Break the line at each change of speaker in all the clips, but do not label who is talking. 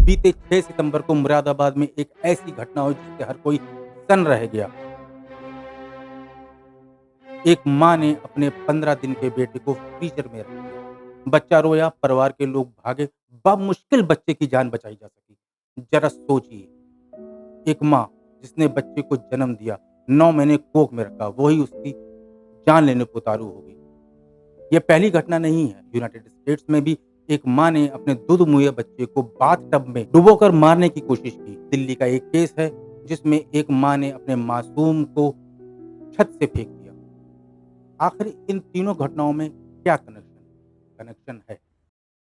बीते 6 सितंबर को मुरादाबाद में एक ऐसी घटना हुई जिससे हर कोई सन्न रह गया। एक माँ ने अपने 15 दिन के बेटे को फ्रीजर में रख दिया। बच्चा रोया, परिवार के लोग भागे, बमुश्किल बच्चे की जान बचाई जा सकी। ज़रा सोचिए, एक माँ जिसने बच्चे को जन्म दिया, 9 महीने कोख में रखा, वही उसकी जान लेने को उतारू हो गई। ये पहली घटना नहीं है। यूनाइटेड स्टेट्स में भी एक माँ ने अपने दूध मुहैया बच्चे को बाथटब में डुबोकर मारने की कोशिश की। दिल्ली का एक केस है जिसमें एक माँ ने अपने मासूम को छत से फेंक दिया। आखिर इन तीनों घटनाओं में क्या कनेक्शन है?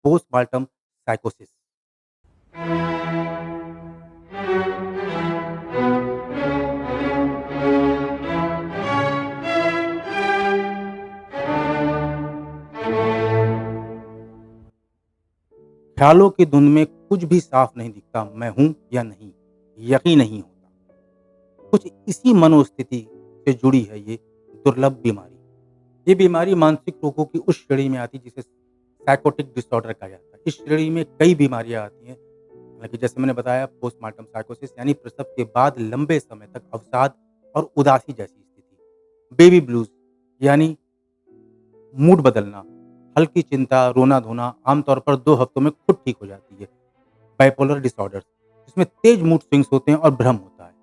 पोस्टमार्टम साइकोसिस। ख्यालों की धुंध में कुछ भी साफ नहीं दिखता, मैं हूं या नहीं, यकीन नहीं होता। कुछ इसी मनोस्थिति से जुड़ी है ये दुर्लभ बीमारी। ये बीमारी मानसिक रोगों की उस श्रेणी में आती है जिसे साइकोटिक डिसऑर्डर कहा जाता है। इस श्रेणी में कई बीमारियां आती हैं, हालांकि जैसे मैंने बताया, पोस्टमार्टम साइकोसिस यानी प्रसव के बाद लंबे समय तक अवसाद और उदासी जैसी स्थिति। बेबी ब्लूज यानी मूड बदलना, हल्की चिंता, रोना-धोना, आमतौर पर 2 हफ्तों में खुद ठीक हो जाती है। बाइपोलर डिसऑर्डर्स, जिसमें तेज मूड स्विंग्स होते हैं और भ्रम होता है।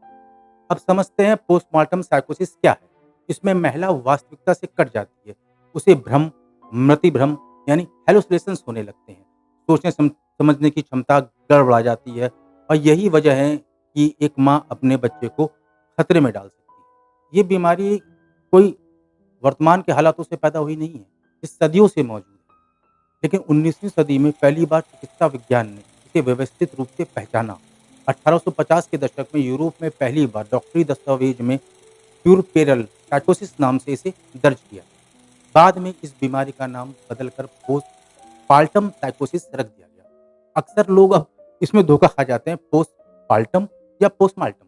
अब समझते हैं पोस्टमार्टम साइकोसिस क्या है। इसमें महिला वास्तविकता से कट जाती है। उसे भ्रम, मति भ्रम यानी हैलुसिनेशंस होने लगते हैं। सोचने समझने की क्षमता गड़बड़ा जाती है और यही वजह है कि एक माँ अपने बच्चे को खतरे में डाल सकती है। ये बीमारी कोई वर्तमान के हालातों से पैदा हुई नहीं है, ये सदियों से मौजूद है। लेकिन 19वीं सदी में पहली बार चिकित्सा विज्ञान ने इसे व्यवस्थित रूप से पहचाना। 1850 के दशक में यूरोप में पहली बार डॉक्टरी दस्तावेज में प्यूरपेरल साइकोसिस नाम से इसे दर्ज किया। बाद में इस बीमारी का नाम बदलकर पोस्टपार्टम साइकोसिस रख दिया गया। अक्सर लोग अब इसमें धोखा खा जाते हैं, पोस्टपार्टम या पोस्टमार्टम,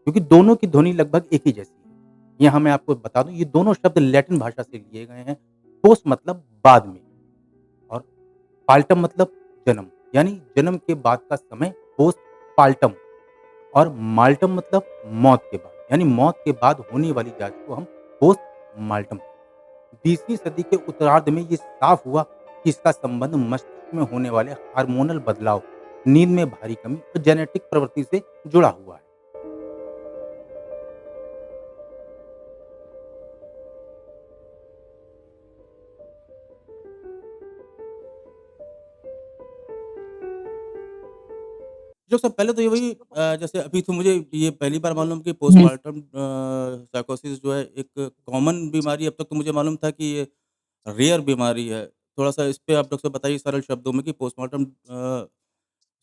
क्योंकि दोनों की ध्वनि लगभग एक ही जैसी है। यहाँ मैं आपको बता दूं, ये दोनों शब्द लैटिन भाषा से लिए गए हैं। पोस्ट मतलब बाद में और पाल्टम मतलब जन्म, यानी जन्म के बाद का समय पोस्ट पाल्टम, और माल्टम मतलब मौत के बाद, यानी मौत के बाद होने वाली जांच को हम पोस्ट माल्टम। 20वीं सदी के उत्तरार्ध में ये साफ हुआ कि इसका संबंध मस्तिष्क में होने वाले हार्मोनल बदलाव, नींद में भारी कमी और जेनेटिक प्रवृत्ति से जुड़ा हुआ है।
जो सब पहले तो ये वही जैसे अभी तो मुझे ये पहली बार मालूम कि
हुँ।
पोस्टमार्टम साइकोसिस जो है एक कॉमन बीमारी, अब तक तो मुझे मालूम था कि ये रेयर बीमारी है। थोड़ा-सा इस पे आप डॉक्टर साहब बताइए सरल शब्दों में कि पोस्टमार्टम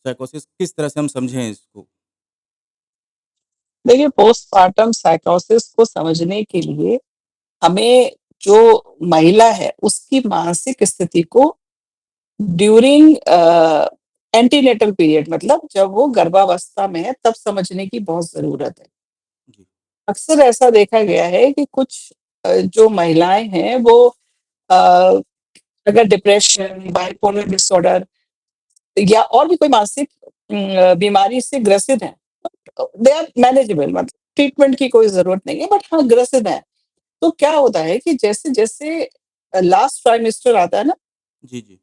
साइकोसिस किस तरह से हम समझें इसको?
देखिए, पोस्टपार्टम साइकोसिस को समझने के लिए हमें जो महिला है, उसकी मानसिक स्थिति को ड्यूरिंग एंटीनेटल पीरियड मतलब जब वो गर्भावस्था में है, तब समझने की बहुत ज़रूरत है।
जी,
अक्सर ऐसा देखा गया है कि कुछ जो महिलाएँ हैं, वो अ, अगर डिप्रेशन, बाइपोलर डिसऑर्डर या और भी कोई मानसिक बीमारी से ग्रसित हैं, दे आर मैनेजेबल मतलब ट्रीटमेंट की कोई ज़रूरत नहीं है, बट हाँ, ग्रसित हैं। तो क्या होता है कि जैसे-जैसे लास्ट ट्राइमेस्टर आता है ना,
जी, जी।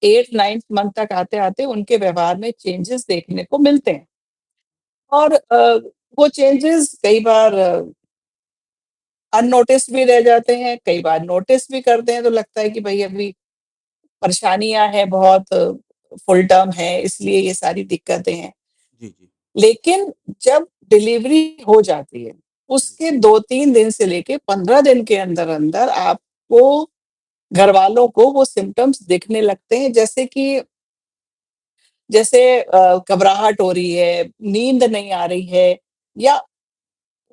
8th-9th मंथ तक आते-आते उनके व्यवहार में चेंजेस देखने को मिलते हैं और वो चेंजेस कई बार अननोटिस्ड भी रह जाते हैं, कई बार नोटिस भी करते हैं, तो लगता है कि भई अभी परेशानियाँ हैं बहुत, फुल टर्म है, इसलिए ये सारी दिक्कतें हैं।
जी, जी।
लेकिन जब डिलीवरी हो जाती है,
जी,
उसके 2-3 दिन से लेके 15 दिन के अंदर-अंदर आपको घरवालों को वो सिम्पटम्स दिखने लगते हैं, जैसे घबराहट हो रही है, नींद नहीं आ रही है या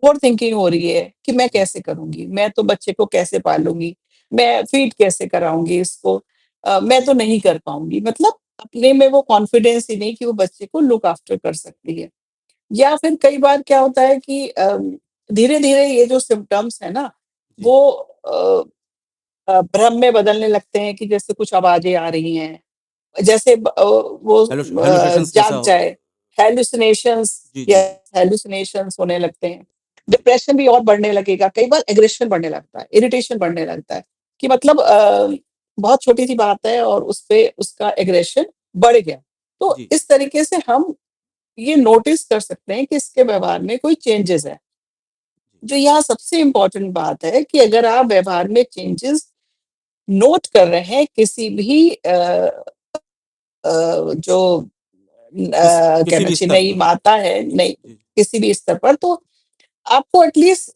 ओवरथिंकिंग हो रही है कि मैं
जी।
कैसे करूँगी? मैं तो बच्चे को कैसे पालूँगी? मैं फीड कैसे कराऊँगी इसको? मैं तो नहीं कर पाऊँगी। मतलब अपने में वो कॉन्फिडेंस ही नहीं कि वो बच्चे को लुक आफ्टर कर सकती है। या फिर कई बार क्या होता है कि धीरे-धीरे ये जो सिम्पटम्स हैं ना,
जी,
वो भ्रम में बदलने लगते हैं कि जैसे कुछ आवाज़ें आ रही हैं जैसे वो
हेलुसिनेशंस जैसा
जाग
हो।
जाए, हैलुसिनेशंस
जी,
या
जी, जी।
हैलुसिनेशंस होने लगते हैं। डिप्रेशन भी और बढ़ने लगेगा, कई बार एग्रेशन बढ़ने लगता है, इरिटेशन बढ़ने लगता है कि मतलब बहुत छोटी-सी बात है और उसपे उसका एग्रेशन बढ़ गया। तो
जी,
इस तरीके से हम ये नोटिस कर सकते हैं कि इसके व्यवहार में कोई चेंजेज़ है।
जी,
जो यहाँ सबसे इम्पोर्टेंट बात है कि अगर आप व्यवहार में चेंजेज़ नोट कर रहे हैं किसी भी जो
किसी
कहना
भी
चाहिए
स्तर
नई
पर।
माता है, नई
जी,
किसी भी स्तर पर तो आपको एटलीस्ट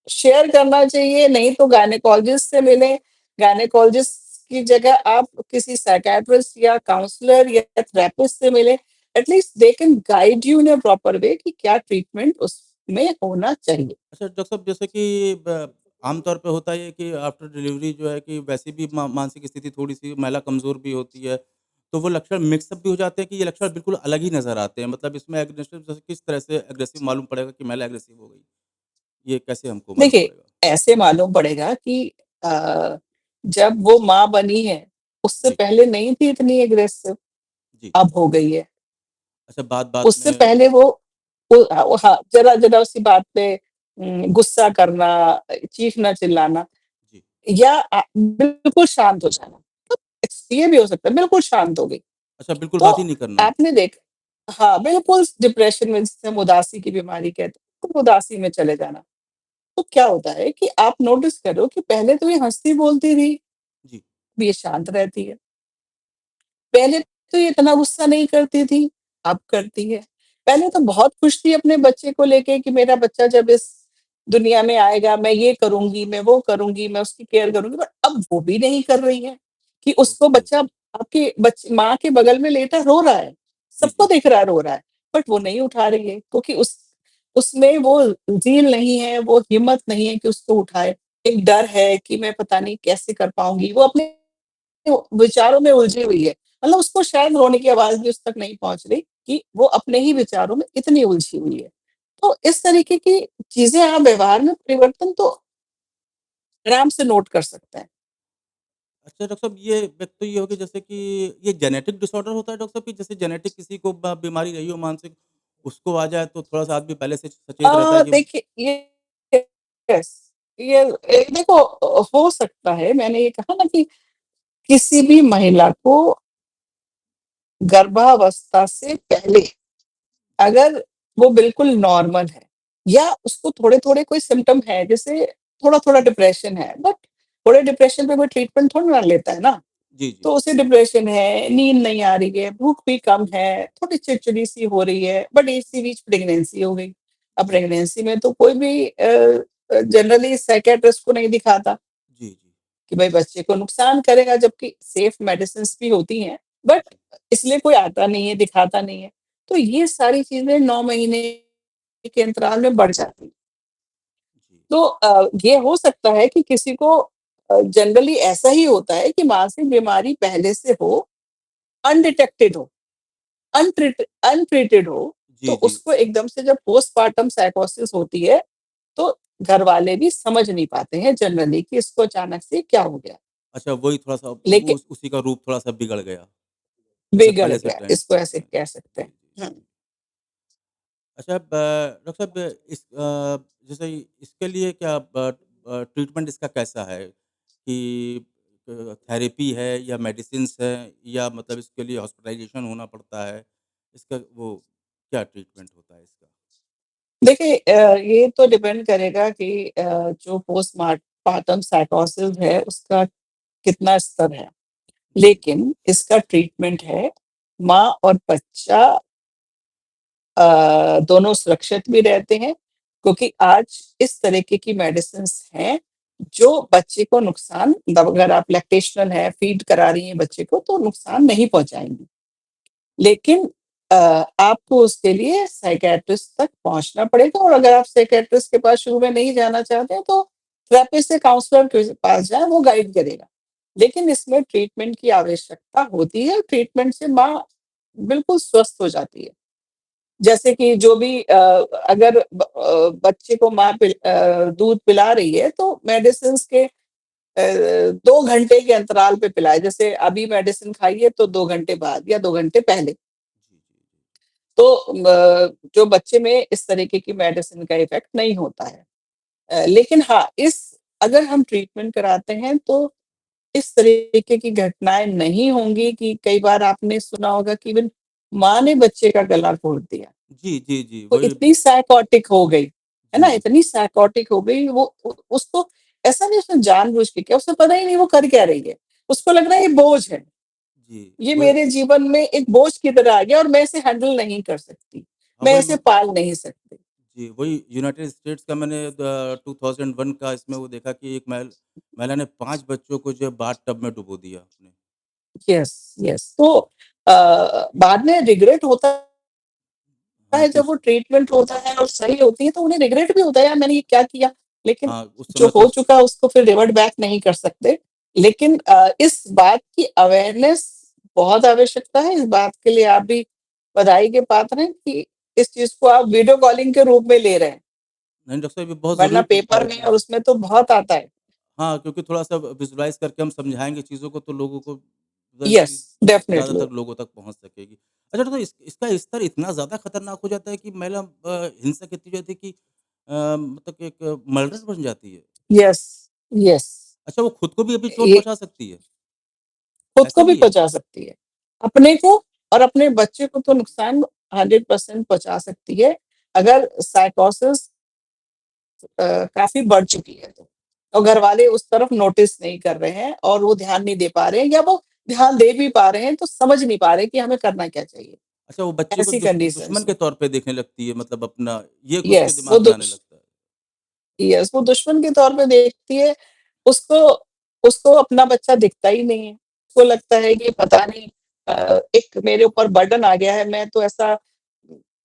शेयर करना चाहिए, नहीं तो गायनेकोलॉजिस्ट से मिलें। गायनेकोलॉजिस्ट की जगह आप किसी साइकियाट्रिस्ट या काउंसलर या थेरेपिस्ट से मिलें। At least they can guide you in a proper way कि क्या ट्रीटमेंट उसमें होना चाहिए।
अच्छा डॉक्टर साहब जैसे कि आमतौर पे होता ही है कि आफ्टर डिलीवरी जो है कि वैसे भी मानसिक स्थिति थोड़ी-सी महिला कमज़ोर भी होती है, तो वो लक्षण मिक्स अप भी हो जाते हैं कि ये लक्षण बिल्कुल अलग ही नज़र आते हैं। मतलब इसमें एग्रेसिव जैसे किस तरह से एग्रेसिव मालूम पड़ेगा कि महिला एग्रेसिव हो गई? ये कैसे हमको मालूम
देखिए,
पड़ेगा?
ऐसे मालूम पड़ेगा कि अ, जब वो माँ बनी है, उससे
जी,
पहले नहीं थी इतनी एग्रेसिव,
जी।
अब हो गई है।
अच्छा बात-बात
उससे
में
पहले वो हाँ, ज़रा-ज़रा सी बात पे गुस्सा करना, चीखना, चिल्लाना
जी।
या बिल्कुल शांत हो जाना। तो ये भी हो सकता है, बिल्कुल शांत हो गई।
अच्छा बिल्कुल
तो
बात ही नहीं करना।
आपने हाँ, बिल्कुल डिप्रेशन में जिसे हम उदासी की बीमारी कहते हैं, तो उदासी में चले जाना। तो क्या होता है कि आप नोटिस करो कि पहले तो ये हँसती-बोलती थी,
जी,
अब ये शांत रहती है। पहले तो ये इतना गुस्सा नहीं करती थी, अब करती है। पहले तो बहुत खुश थी अपने बच्चे को लेके कि मेरा बच्चा जब इस दुनिया में आएगा, मैं ये करूँगी, मैं वो करूँगी, मैं उसकी केयर करूँगी, बट अब वो भी नहीं कर रही है कि उसको
ओके।
बच्चा आपके माँ के बगल में लेटा रो रहा है,
जी,
सबको
जी।
दिख रहा है रो रहा है, बट वो नहीं उठा रही है क्योंकि उसमें वो ज़ील नहीं है, वो हिम्मत नहीं है कि उसको उठाए। एक डर है कि मैं पता नहीं कैसे कर पाऊँगी, वो अपने विचारों में उलझी हुई है। मतलब उसको शायद रोने की आवाज़ भी उस तक नहीं पहुँच रही कि वो अपने ही विचारों में इतनी उलझी हुई है। तो इस तरीके की चीज़ें आप व्यवहार में परिवर्तन तो आराम से नोट कर सकते हैं।
अच्छा डॉक्टर साहब ये एक तो ये हो गया जैसे कि ये जेनेटिक डिसऑर्डर होता है डॉक्टर साहब कि जैसे जेनेटिक किसी को बीमारी रही हो मानसिक उसको आ जाए तो थोड़ा-सा आदमी पहले से सचेत रहता है कि
देखिए ये यस देखो हो सकता है मैंने ये कहा ना कि किसी भी महिला को गर्भावस्था से पहले
जी,
अगर वो बिल्कुल नॉर्मल है या उसको थोड़े-थोड़े कोई सिम्पटम है, जैसे थोड़ा-थोड़ा डिप्रेशन है, बट थोड़े डिप्रेशन पे कोई ट्रीटमेंट थोड़ी ना लेता है ना।
जी, जी।
तो उसे डिप्रेशन है, नींद नहीं आ रही है, भूख भी कम है, थोड़ी चिड़चिड़ी-सी हो रही है, बट इसी बीच प्रेगनेंसी हो गई। अब
जी,
प्रेगनेंसी में तो कोई भी जनरली साइकियाट्रिस्ट को नहीं दिखाता
जी, जी,
कि भाई बच्चे को नुकसान करेगा, जबकि सेफ मेडिसिन्स भी होती हैं, बट
जी,
इसलिए कोई आता नहीं है, दिखाता नहीं है। तो ये सारी चीज़ें 9 महीने के अंतराल में बढ़ जाती हैं।
जी।
तो ये हो सकता है कि किसी को जनरली ऐसा ही होता है कि मानसिक बीमारी पहले से हो, अनडिटेक्टेड हो, अनट्रीटेड हो, तो
जी, जी।
उसको एकदम से जब पोस्टपार्टम साइकोसिस होती है, तो घरवाले भी समझ नहीं पाते हैं जनरली कि इसको अचानक से क्या हो गया।
अच्छा वही थोड़ा-सा वो
लेकिन
उसी का रूप थोड़ा-सा बिगड़ गया। जैसे
बिगड़
पहले से
गया,
ट्रेंड
इसको
था
ऐसे
उसमें।
कह सकते
जी,
हैं।
जी, जी,
हुँ।
जी। अच्छा डॉक्टर साहब जैसे इसके लिए क्या ट्रीटमेंट इसका कैसा है? कि थेरेपी है या मेडिसिन्स है या मतलब इसके लिए हॉस्पिटलाइज़ेशन होना पड़ता है? इसका वो क्या ट्रीटमेंट होता है इसका?
देखिए ये तो डिपेंड करेगा कि जो पार्टम साइकोसिस है, उसका कितना स्तर है।
जी,
लेकिन इसका ट्रीटमेंट है, माँ और बच्चा दोनों सुरक्षित भी रहते हैं, क्योंकि आज इस तरीके की मेडिसिन्स हैं, जो बच्चे को नुकसान मतलब अगर आप लैक्टेशनल हैं, फीड करा रही हैं बच्चे को, तो नुकसान नहीं पहुँचाएँगी। लेकिन अ, आपको उसके लिए साइकियाट्रिस्ट तक पहुँचना पड़ेगा और अगर आप साइकियाट्रिस्ट के पास शुरू में नहीं जाना चाहते हैं, तो थेरेपिस्ट या काउंसलर के पास जाएँ, वो गाइड करेगा। लेकिन इसमें ट्रीटमेंट की आवश्यकता होती है, ट्रीटमेंट से माँ बिल्कुल स्वस्थ हो जाती है। जैसे कि जो भी अगर बच्चे को माँ दूध पिला रही है, तो मेडिसिन्स के 2 घंटे के अंतराल पे पिलाएँ। जैसे अभी मेडिसिन खाइए तो 2 घंटे बाद या 2 घंटे पहले।
जी, जी, जी।
तो जो बच्चे में इस तरीके की मेडिसिन का इफ़ेक्ट नहीं होता है। लेकिन हाँ, अगर हम ट्रीटमेंट कराते हैं तो इस तरीके की घटनाएँ नहीं होंगी कि कई बार आपने सुना होगा कि इवन माँ ने बच्चे का गला घोट दिया।
जी, जी, जी,
वो
वही
इतनी साइकोटिक हो गई, है ना?
जी,
इतनी साइकोटिक हो गई वो उसको ऐसा नहीं उसने जानबूझ के किया, उसे पता ही नहीं वो कर क्या रही है। उसको लग रहा है ये बोझ है।
जी,
ये
वही
मेरे जीवन में एक बोझ की तरह आ गया और मैं इसे हैंडल नहीं कर सकती।
हाँ,
मैं
वही
इसे पाल नहीं सकती।
जी, वही यूनाइटेड स्टेट्स का मैंने 2001 का इसमें वो देखा कि एक महिला ने 5 बच्चों को जो है बाथ टब में डुबो दिया अपने।
Yes, yes. तो बाद में रिग्रेट होता
हाँ,
है
कि
जब वो
उस
ट्रीटमेंट होता है और सही होती है तो उन्हें रिग्रेट भी होता है यार मैंने ये क्या किया? लेकिन
हाँ, उस
जो
समय तो
हो चुका उसको फिर रिवर्ट बैक नहीं कर सकते। लेकिन इस बात की अवेयरनेस बहुत आवश्यकता है। इस बात के लिए आप भी बधाई के पात्र हैं कि इस चीज़ को आप वीडियो कॉलिंग के रूप में ले रहे हैं।
नहीं डॉक्टर साहब ये बहुत
वरना
ज़रूरी
पेपर में और उसमें तो बहुत आता है।
हाँ, क्योंकि थोड़ा-सा विज़ुअलाइज़ करके हम समझाएँगे चीज़ों को तो लोगों को मतलब
यस,
चीज़
डेफिनिटली।
ज़्यादातर लोगों तक पहुँच सकेगी। अच्छा तो इसका स्तर इतना ज़्यादा खतरनाक हो जाता है कि महिला हिंसक इतनी हो जाती है कि मतलब कि एक मर्डर बन जाती है?
Yes, yes.
अच्छा वो खुद को भी अभी चोट
ये
पहुँचा सकती है?
खुद
ऐसा
को भी
भी है?
पहुँचा सकती है। अपने को और अपने बच्चे को तो नुकसान 100% पहुँचा सकती है, अगर साइकोसिस काफ़ी बढ़ चुकी है तो। और घरवाले उस तरफ नोटिस नहीं कर रहे हैं और वो ध्यान नहीं दे पा रहे हैं या वो ध्यान दे भी पा रहे हैं तो समझ नहीं पा रहे कि हमें करना क्या चाहिए,
अच्छा वो बच्चे को
ऐसी
दुश्मन
कंडीशंस
के
में।
तौर पे देखने लगती है मतलब अपना ये उसके
यस,
दिमाग में आने लगता है।
वो दुश्मन के तौर पे देखती है, उसको उसको अपना बच्चा दिखता ही नहीं है। उसको लगता है कि पता नहीं एक मेरे ऊपर बर्डन आ गया है, मैं तो ऐसा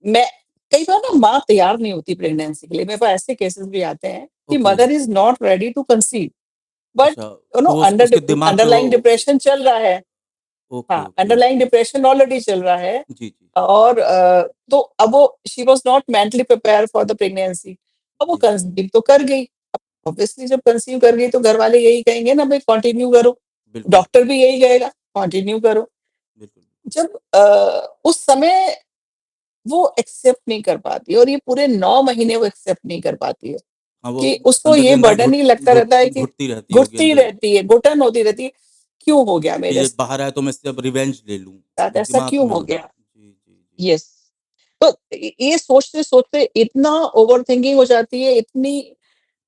मैं कई बार ना माँ तैयार नहीं होती प्रेग्नेंसी के लिए। मेरे पास ऐसे केसेस भी आते हैं कि
okay,
mother is not ready to conceive but
अच्छा तो वो
अंडर
उसके दिमाग पे वो
अंडरलाइंग डिप्रेशन चल रहा है।
ओके,
हाँ,
ओके।
अंडरलाइंग डिप्रेशन ऑलरेडी चल रहा है
जी, जी।
और तो अब वो she was not mentally prepared for the pregnancy. अब वो
जी,
कंसीव तो कर गई। ऑब्वियसली जब कंसीव कर गई तो घरवाले यही कहेंगे ना भई कंटिन्यू करो।
बिल्कुल,
डॉक्टर भी यही कहेगा कंटिन्यू करो।
बिल्कुल।
जब उस समय वो एक्सेप्ट नहीं कर पाती और ये पूरे 9 महीने वो एक्सेप्ट नहीं कर पाती है
हाँ, वो
कि उसको
अंदर ही
ये
अंदर
बर्डन ही लगता रहता है कि
घुटती रहती होगी
घुटती
अंदर ही
रहती है, घुटन होती रहती है, क्यों हो गया
कि
मेरे
ये बाहर आया तो मैं इससे अब रिवेंज ले लूँ।
साथ
वो
ऐसा
दिमाग
क्यों
में
हो गया?
जी, जी, जी।
यस। तो ये सोचते-सोचते इतना ओवरथिंकिंग हो जाती है, इतनी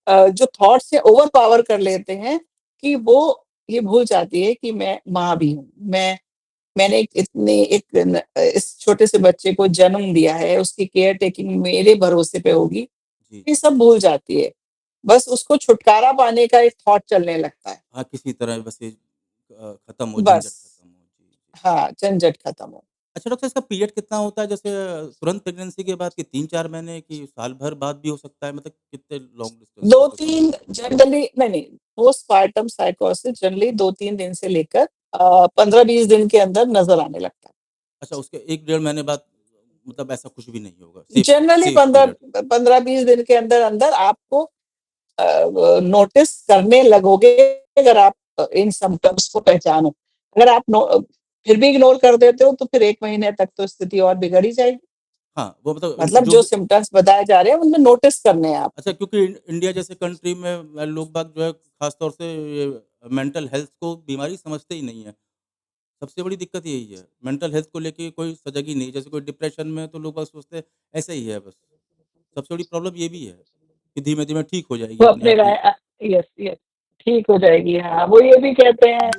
जो थॉट्स है ओवर पावर कर लेते हैं कि वो ये भूल जाती है कि मैं माँ भी हूँ। मैंने इस छोटे से बच्चे को जन्म दिया है, उसकी केयर टेकिंग मेरे भरोसे पे होगी,
जी,
ये
जी।
सब भूल जाती है। बस उसको छुटकारा पाने का एक थॉट चलने लगता है।
हाँ, किसी तरह बस ये खत्म हो,
बस,
झंझट खत्म हो। जी, जी।
हाँ, झंझट खत्म हो।
अच्छा डॉक्टर इसका पीरियड कितना होता है? जैसे तुरंत प्रेगनेंसी के बाद कि 3-4 महीने कि साल भर बाद भी हो सकता है? मतलब कितने लॉन्ग डिस्टेंस का कुछ
2-3 जनरली नहीं, पोस्टपार्टम साइकोसिस जनरली 2-3 दिन से लेकर 15-20 दिन के अंदर नज़र आने लगता है।
अच्छा उसके 1 डेढ़ महीने बाद मतलब ऐसा कुछ भी नहीं होगा, सेफ
जनरली
सेफ पीरियड।
15-20 दिन के अंदर आपको नोटिस करने लगोगे अगर आप इन सिम्पटम्स को पहचानो। अगर आप फिर भी इग्नोर कर देते हो तो फिर 1 महीने तक तो स्थिति और बिगड़ ही जाएगी।
हाँ, वो मतलब
मतलब
जो
जो
भी
सिम्पटम्स बताए जा रहे हैं उनमें नोटिस करने हैं
अच्छा
आपको।
क्योंकि इंडिया जैसे कंट्री में लोग बाग जो है ख़ास तौर से ये मेंटल हेल्थ को बीमारी समझते ही नहीं है। सबसे बड़ी दिक्कत यही है, मेंटल हेल्थ को लेके कोई सजग ही नहीं है। जैसे कोई डिप्रेशन में है तो लोग बाग सोचते हैं ऐसे ही है बस। सबसे बड़ी प्रॉब्लम ये भी है कि धीमे-धीमे ठीक हो जाएगी
वो
अपने
अपने
आप ही।
यस, यस, ठीक हो जाएगी। हाँ, वो ये भी कहते हैं,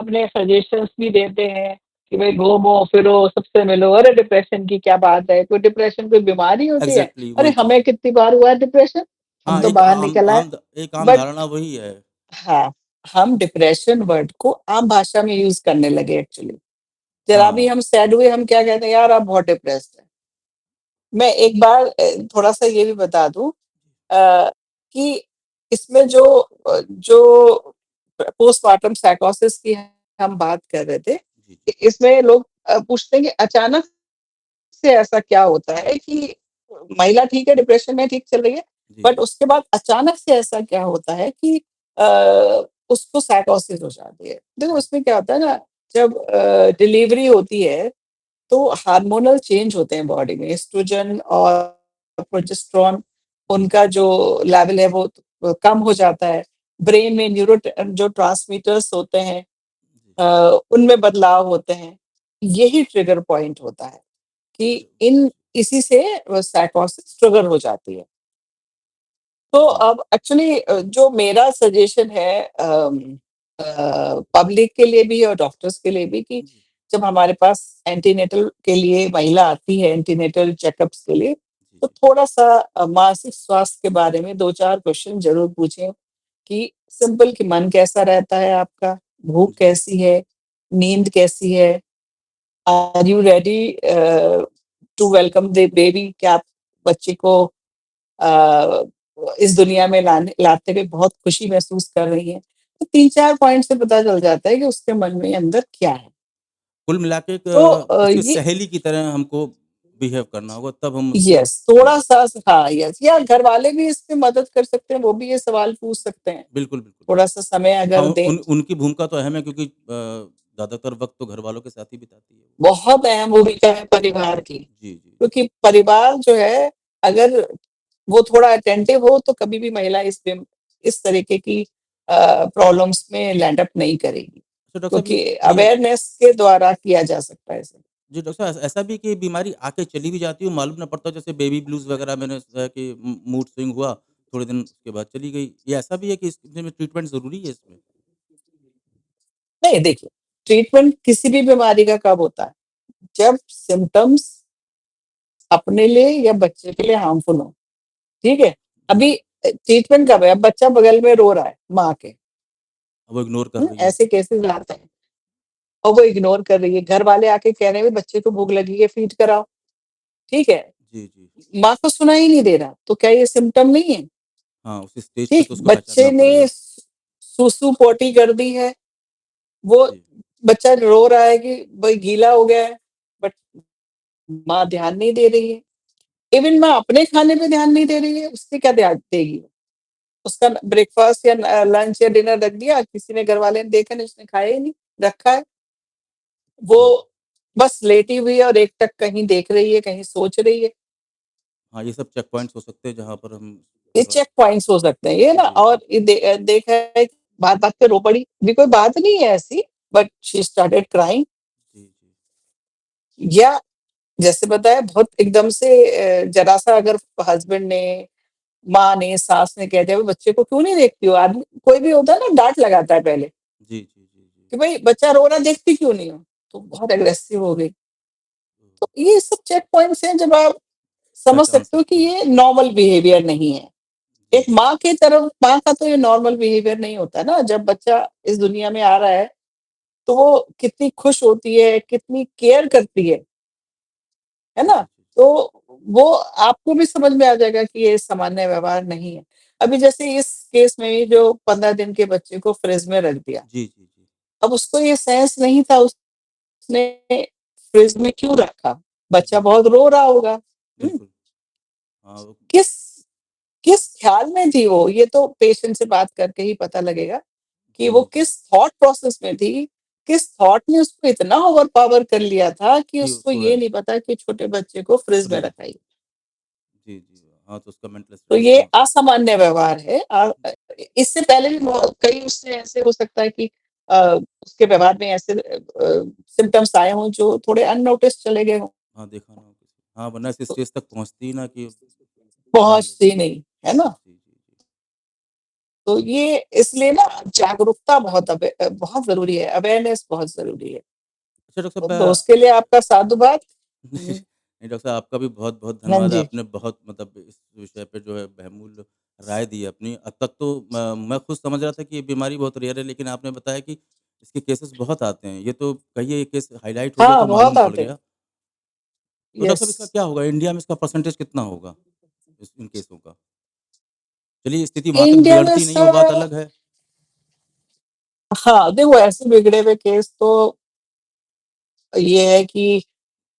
अपने सजेशंस भी देते हैं कि भई घूमो-फिरो, सबसे मिलो। अरे डिप्रेशन की क्या बात है? कोई डिप्रेशन कोई बीमारी होती है?
एग्ज़ैक्टली
अरे
वही चीज़।
हमें कितनी बार हुआ है डिप्रेशन, हम
हाँ,
तो बाहर निकल आए।
एक आम
बट
धारणा वही है।
हाँ, हम डिप्रेशन वर्ड को आम भाषा में यूज़ करने लगे एक्चुअली। ज़रा भी
हाँ,
हम सैड हुए, हम क्या कहते हैं, यार आप बहुत डिप्रेस्ड हैं। मैं एक बार थोड़ा-सा ये भी बता दूँ कि इसमें जो पोस्टपार्टम साइकोसिस की हम बात कर रहे थे,
जी, जी।
इसमें लोग पूछते हैं कि अचानक से ऐसा क्या होता है कि महिला ठीक है, डिप्रेशन में ठीक चल रही है,
जी,
बट
जी।
उसके बाद अचानक से ऐसा क्या होता है कि अ उसको साइकोसिस हो जाती है। देखो उसमें क्या होता है ना, जब डिलीवरी होती है तो हार्मोनल चेंज होते हैं बॉडी में, एस्ट्रोजन और प्रोजेस्टेरॉन, उनका जो लेवल है वो कम हो जाता है। ब्रेन में जो ट्रांसमीटर्स होते हैं
जी,
उनमें बदलाव होते हैं। यही ट्रिगर पॉइंट होता है कि
जी,
इन इसी से साइकोसिस ट्रिगर हो जाती है। तो
जी,
अब एक्चुअली जो मेरा सजेशन है पब्लिक के लिए भी और डॉक्टर्स के लिए भी, कि
जी,
जब हमारे पास एंटीनेटल के लिए महिला आती है एंटीनेटल चेकअप्स के लिए,
जी,
तो
जी,
थोड़ा-सा मानसिक स्वास्थ्य के बारे में 2-4 क्वेश्चन ज़रूर पूछें कि सिंपल कि मन कैसा रहता है आपका? भूख
जी,
कैसी है? नींद कैसी है?
जी,
are you ready to welcome the baby? क्या आप बच्चे को अ, इस दुनिया में लाते हुए बहुत खुशी महसूस कर रही हैं? तो 3-4 पॉइंट से पता चल जाता है कि उसके मन में अंदर क्या है।
कुल मिला के एक
तो
उसकी
ये
सहेली की तरह हमको बिहेव करना होगा, तब हम उसको
यस,
जी,
थोड़ा-सा हाँ, यस, या घरवाले भी इसमें मदद कर सकते हैं, वो भी ये सवाल पूछ सकते हैं।
बिल्कुल, बिल्कुल।
थोड़ा-सा समय
हाँ,
अगर दें,
उनकी भूमिका तो अहम है, क्योंकि ज़्यादातर वक़्त तो घरवालों के साथ ही बिताती है वो।
बहुत अहम भूमिका है परिवार की।
जी, जी,
क्योंकि परिवार जो है, अगर वो थोड़ा अटेंटिव हो तो कभी भी महिला इस तरीके की प्रॉब्लम्स में लैंड अप नहीं करेगी।
अच्छा डॉक्टर साहब,
क्योंकि
ये
अवेयरनेस के द्वारा किया जा सकता है इसे।
जी डॉक्टर साहब, ऐसा भी कि बीमारी आके चली भी जाती है, मालूम ना पड़ता, जैसे बेबी ब्लूज़ वग़ैरह मैंने सुना है कि मूड स्विंग हुआ, थोड़े दिन उसके बाद चली गई। ये ऐसा भी है कि इसमें ट्रीटमेंट ज़रूरी है इसमें?
नहीं देखिए, ट्रीटमेंट किसी भी बीमारी का कब होता है? जब सिम्पटम्स अपने लिए या बच्चे के लिए हार्मफुल हो, ठीक है?
जी,
अभी ट्रीटमेंट कब है? अब बच्चा बगल में रो रहा है माँ के,
वो इग्नोर कर रही है।
ऐसे केसेज़ आते हैं और वो इग्नोर कर रही है। घर वाले आके कह रहे हैं, "भई बच्चे को भूख लगी है, फीड कराओ।" ठीक है?
जी, जी।
माँ को सुनाई नहीं दे रहा, तो क्या ये सिम्पटम नहीं है?
हाँ, उस स्टेज पे
ठीक,
तो उसको
बच्चे
पहचानना
ने
पड़ेगा।
सूसू पोटी कर दी है, वो
जी,
बच्चा रो रहा है कि भई गीला हो गया है, बट माँ ध्यान नहीं दे रही है। इवन माँ अपने खाने पे ध्यान नहीं दे रही है, उससे क्या ध्यान देगी? उसका ब्रेकफ़ास्ट या लंच या डिनर रख दिया, किसी ने घरवाले ने देखा नहीं, उसने खाया ही नहीं, रखा है। वो
जी।
बस लेटी हुई है और एकटक कहीं देख रही है, कहीं सोच रही है।
हाँ, ये सब चेक पॉइंट्स हो सकते हैं जहाँ पर हम
ये
थोड़ा
चेक पॉइंट्स हो सकते हैं, ये ना,
जी,
और
जी।
देखा है कि बात-बात पे रो पड़ी। अभी कोई बात नहीं है ऐसी, बट शी स्टार्टेड क्राइंग,
जी, जी।
या जैसे बताया बहुत एकदम से ज़रा-सा अगर हस्बैंड ने, माँ ने, सास ने कह दिया, "भई बच्चे को क्यों नहीं देखती हो?" आदमी कोई भी होता है ना, डाँट लगाता है पहले
जी, जी, जी, जी।
कि भई बच्चा रो रहा है, देखती क्यों नहीं हो? तो बहुत एग्रेसिव हो गई।
हुँ,
तो ये सब चेक पॉइंट्स हैं जब आप समझ
पहचान
सकते हो कि
सकते हैं।
ये नॉर्मल बिहेवियर नहीं है।
जी,
एक
जी।
माँ की तरफ, माँ का तो ये नॉर्मल बिहेवियर नहीं होता ना, जब बच्चा इस दुनिया में आ रहा है, तो वो कितनी खुश होती है, कितनी केयर करती है
जी,
ना?
जी, जी।
तो वो आपको भी समझ में आ जाएगा कि ये सामान्य व्यवहार नहीं है। अभी जैसे इस केस में भी जो 15 दिन के बच्चे को फ्रिज में रख दिया,
जी, जी, जी।
अब उसको ये सेंस नहीं था, उसने फ्रिज में क्यों रखा? बच्चा
जी,
बहुत रो रहा होगा। हुँ,
बिल्कुल। हाँ, वो
किस किस ख़्याल में थी वो? ये तो पेशेंट से बात करके ही पता लगेगा कि वो
जी, जी।
किस थॉट प्रोसेस में थी, किस थॉट ने उसको इतना ओवरपावर कर लिया था कि
कि
उसको
उसको
ये नहीं पता कि छोटे बच्चे को फ्रिज में
फ्रिज
रखाइए।
जी, जी। हाँ, तो उसका मेंटल
तो
स्टेटस
ये
कहाँ
असामान्य व्यवहार है। इससे पहले भी बहुत कई उससे ऐसे हो सकता है कि अ, उसके व्यवहार में ऐसे सिम्पटम्स आए हों जो थोड़े अननोटिस चले गए हों,
हाँ, देखा ना हो किसी हाँ, वरना इस
तो
स्टेज तक पहुँचती ही ना कि ध्यान
पहुँचती
देती।
नहीं, है ना?
जी, जी, जी।
तो ये इसलिए ना जागरूकता बहुत ज़रूरी है, अवेयरनेस बहुत ज़रूरी है।
अच्छा डॉक्टर
तो
साहब
उसके लिए आपका साधुवाद। हुँ,
नहीं डॉक्टर साहब, आपका भी बहुत-बहुत
हाँ
धन्यवाद है।
जी।
आपने बहुत मतलब इस विषय पे जो है बहुमूल्य राय दी है अपनी। अब तक तो मैं खुद समझ रहा था कि ये बीमारी बहुत रेयर है, लेकिन आपने बताया कि इसके केसेस बहुत आते हैं। ये तो कहिए ये केस हाइलाइट हो गया
हाँ,
तो
बहुत
मालूम पड़
आते हैं।
गया। तो डॉक्टर
यस।
साहब, इसका क्या होगा? इंडिया में इसका परसेंटेज कितना होगा इन केसों का? चलिए, स्थिति वहाँ तक
इंडिया में
बिगड़ती नहीं है, वो बात
सर,
अलग है।
हाँ, देखो ऐसे बिगड़े हुए केस तो ये है कि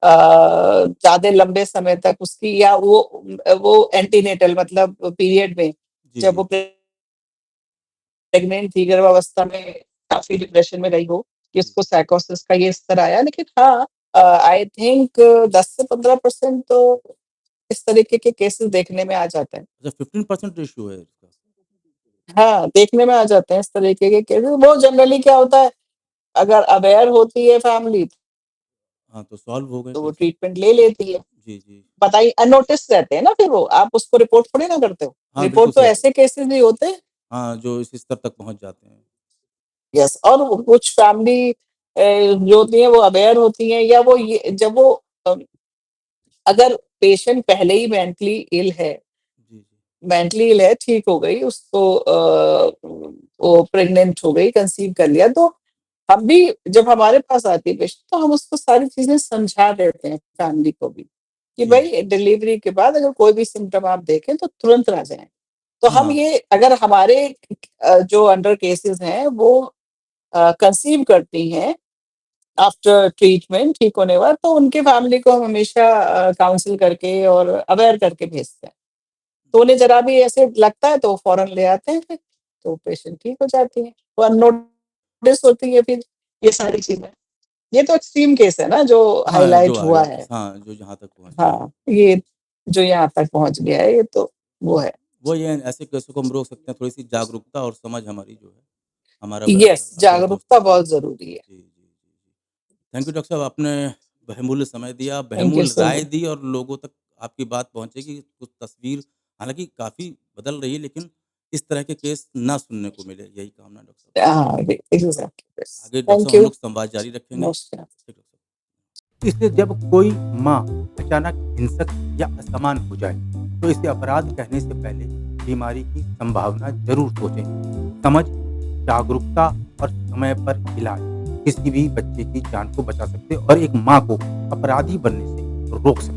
ज़्यादा लंबे समय तक उसकी, या वो एंटीनेटल मतलब पीरियड में
जी,
जब
जी,
वो
जी।
प्रेग्नेंट थी, गर्भावस्था में काफ़ी डिप्रेशन में रही हो कि
जी।
उसको साइकोसिस का ये स्तर आया। लेकिन हाँ, आई थिंक 10 से 15% तो इस तरीके के केसेज़ देखने में आ जाते हैं।
अच्छा 15% रेशियो है इसका?
हाँ, देखने में आ जाते हैं इस तरीके के केसेज़। वो जनरली क्या होता है, अगर अवेयर होती है फैमिली
हाँ, तो सॉल्व हो गए
तो वो
केस।
ट्रीटमेंट ले लेती है।
जी, जी।
पता ही अननोटिस रहते हैं ना फिर वो, आप उसको रिपोर्ट थोड़ी ना करते हो।
हाँ, बिल्कुल
रिपोर्ट तो
सही कहा।
ऐसे केसेज़ ही होते हैं।
हाँ, जो इस स्तर तक पहुँच जाते हैं।
यस, और वो कुछ फैमिली जो होती है वो अवेयर होती हैं, या वो ये जब वो अ, अगर पेशेंट पहले ही
जी, जी।
मेंटली इल है, ठीक हो गई, उसको वो प्रेग्नेंट हो गई, कंसीव कर लिया, तो हम भी जब हमारे पास आती है पेशेंट तो हम उसको सारी चीज़ें समझा देते हैं फैमिली को भी, कि
जी।
भई डिलीवरी के बाद अगर कोई भी सिम्पटम आप देखें तो तुरंत आ जाएँ। तो हम
हाँ,
ये अगर हमारे जो अंडर केसेज़ हैं वो कंसीव करती हैं आफ्टर ट्रीटमेंट ठीक होने के बाद, तो उनके फैमिली को हम हमेशा काउंसल करके और अवेयर करके भेजते हैं। तो उन्हें ज़रा भी ऐसे लगता है तो वो फ़ौरन ले आते हैं फिर, तो पेशेंट ठीक हो जाती है। वो अननोटिस होती है फिर ये सारी चीज़ें। ये तो एक्सट्रीम केस है ना जो
हाँ, जो
हाइलाइट हुआ
हाइलाइट
है।
हाँ, जो जहाँ तक पहुँच गया है।
हाँ, ये जो यहाँ तक पहुँच गया है, ये तो वो है।
वही है, ऐसे केसों को हम रोक सकते हैं, थोड़ी-सी जागरूकता और समझ हमारी जो है, हमारा
यस,
बहुत हो
जागरूकता
सकती है।
बहुत ज़रूरी है।
जी, जी, जी, जी। थैंक यू डॉक्टर साहब, आपने बहुमूल्य समय दिया,
थैंक यू
बहुमूल्य
सो
राय
मच।
दी और लोगों तक आपकी बात पहुँचेगी। कुछ तस्वीर हालाँकि काफ़ी बदल रही है, लेकिन इस तरह के केस ना सुनने को मिले, यही कामना डॉक्टर साहब से।
हाँ, एग्ज़ैक्टली यस।
आगे डॉक्टर
थैंक
साहब हम
यू।
लोग संवाद जारी रखेंगे।
मोस्ट
ठीक, डॉक्टर साहब।
इसलिए जब कोई माँ अचानक हिंसक या असमान हो जाए तो इसे अपराध कहने से पहले बीमारी की संभावना जरूर सोचें। समझ, जागरूकता और समय पर इलाज किसी भी बच्चे की जान को बचा सकते हैं और एक माँ को अपराधी बनने से रोक सकते हैं।